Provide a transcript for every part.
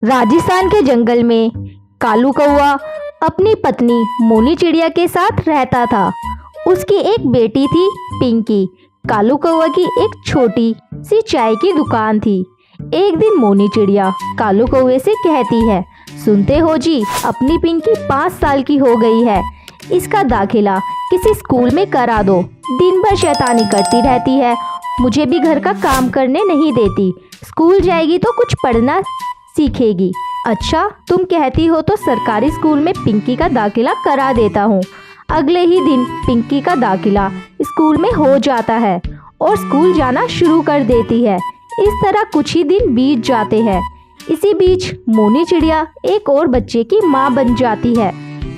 राजस्थान के जंगल में कालू कौआ अपनी पत्नी मोनी चिड़िया के साथ रहता था। उसकी एक बेटी थी पिंकी। कालू कौआ की एक छोटी सी चाय की दुकान थी। एक दिन मोनी चिड़िया कालू कौवे से कहती है, सुनते हो जी, अपनी पिंकी 5 साल की हो गई है। इसका दाखिला किसी स्कूल में करा दो। दिन भर शैतानी करती रहती है, मुझे भी घर का काम करने नहीं देती। स्कूल जाएगी तो कुछ पढ़ना सीखेगी। अच्छा, तुम कहती हो तो सरकारी स्कूल में पिंकी का दाखिला करा देता हूँ। अगले ही दिन पिंकी का दाखिला स्कूल में हो जाता है और स्कूल जाना शुरू कर देती है। इस तरह कुछ ही दिन बीत जाते हैं। इसी बीच मोनी चिड़िया एक और बच्चे की माँ बन जाती है।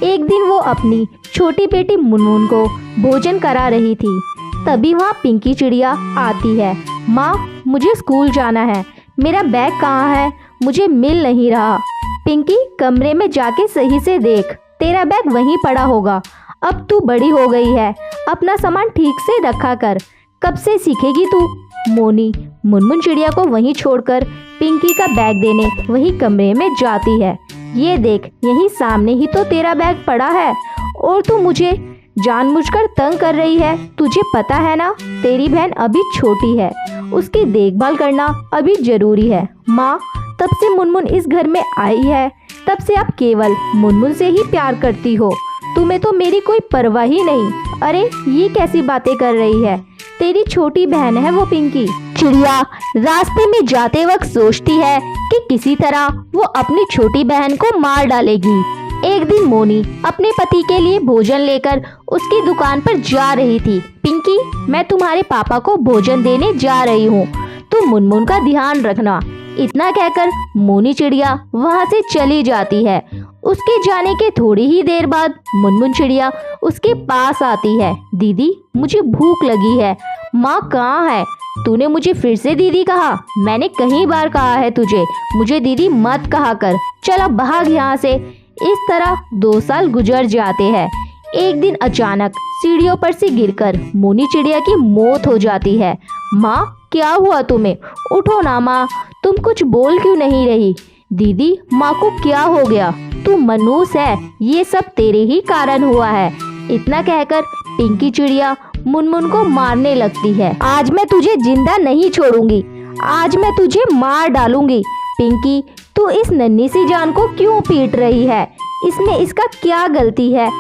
एक दिन वो अपनी छोटी बेटी मुनमुन को भोजन करा रही थी। तभी वहाँ पिंकी चिड़िया आती है। माँ, मुझे स्कूल जाना है, मेरा बैग कहाँ है, मुझे मिल नहीं रहा। पिंकी, कमरे में जाके सही से देख, तेरा बैग वहीं पड़ा होगा। अब तू बड़ी हो गई है, अपना सामान ठीक से रखा कर। कब से सीखेगी तू? मोनी मुनमुन चिड़िया को वहीं छोड़कर पिंकी का बैग देने वही कमरे में जाती है। ये देख, यहीं सामने ही तो तेरा बैग पड़ा है और तू मुझे जानबूझकर तंग कर रही है। तुझे पता है ना, तेरी बहन अभी छोटी है, उसकी देखभाल करना अभी जरूरी है। माँ, तब से मुनमुन इस घर में आई है, तब से आप केवल मुनमुन से ही प्यार करती हो। तुम्हें तो मेरी कोई परवाह ही नहीं। अरे, ये कैसी बातें कर रही है? तेरी छोटी बहन है वो पिंकी। चिड़िया रास्ते में जाते वक्त सोचती है कि किसी तरह वो अपनी छोटी बहन को मार डालेगी। एक दिन मोनी अपने पति के लिए भोजन लेकर उसकी दुकान पर जा रही थी। पिंकी, मैं तुम्हारे पापा को भोजन देने जा रही हूँ, तुम मुनमुन का ध्यान रखना। इतना कहकर मोनी चिड़िया वहाँ से चली जाती है। उसके जाने के थोड़ी ही देर बाद मुनमुन चिड़िया उसके पास आती है। दीदी, मुझे भूख लगी है। माँ कहाँ है? तूने मुझे फिर से दीदी कहा? मैंने कई बार कहा है तुझे, मुझे दीदी मत कहा कर। चल अब भाग यहाँ से। इस तरह 2 साल गुजर जाते हैं। एक दिन अचानक सीढ़ियों पर से गिरकर मोनी चिड़िया की मौत हो जाती है। माँ, क्या हुआ तुम्हें? उठो ना माँ, तुम कुछ बोल क्यों नहीं रही? दीदी, माँ को क्या हो गया? तू मनहूस है, ये सब तेरे ही कारण हुआ है। इतना कहकर पिंकी चिड़िया मुनमुन को मारने लगती है। आज मैं तुझे जिंदा नहीं छोड़ूंगी, आज मैं तुझे मार डालूंगी। पिंकी, तू इस नन्ही सी जान को क्यों पीट रही है? इसमें इसका क्या गलती है?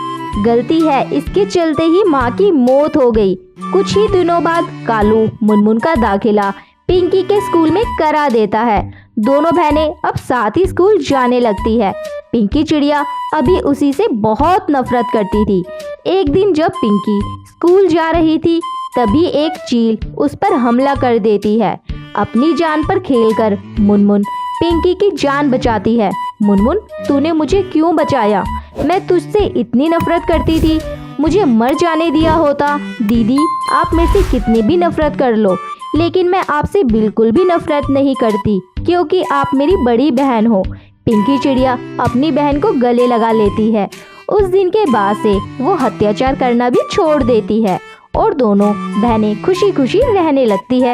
गलती है इसके चलते ही माँ की मौत हो गई। कुछ ही दिनों बाद कालू मुनमुन का दाखिला पिंकी के स्कूल में करा देता है। दोनों बहनें अब साथ ही स्कूल जाने लगती है। पिंकी चिड़िया अभी उसी से बहुत नफरत करती थी। एक दिन जब पिंकी स्कूल जा रही थी, तभी एक चील उस पर हमला कर देती है। अपनी जान पर खेलकर मुनमुन पिंकी की जान बचाती है। मुनमुन, तूने मुझे क्यों बचाया? मैं तुझसे इतनी नफरत करती थी, मुझे मर जाने दिया होता। दीदी, आप मेरे से कितनी भी नफरत कर लो, लेकिन मैं आपसे बिल्कुल भी नफरत नहीं करती, क्योंकि आप मेरी बड़ी बहन हो। पिंकी चिड़िया अपनी बहन को गले लगा लेती है। उस दिन के बाद से वो अत्याचार करना भी छोड़ देती है और दोनों बहनें खुशी खुशी रहने लगती है।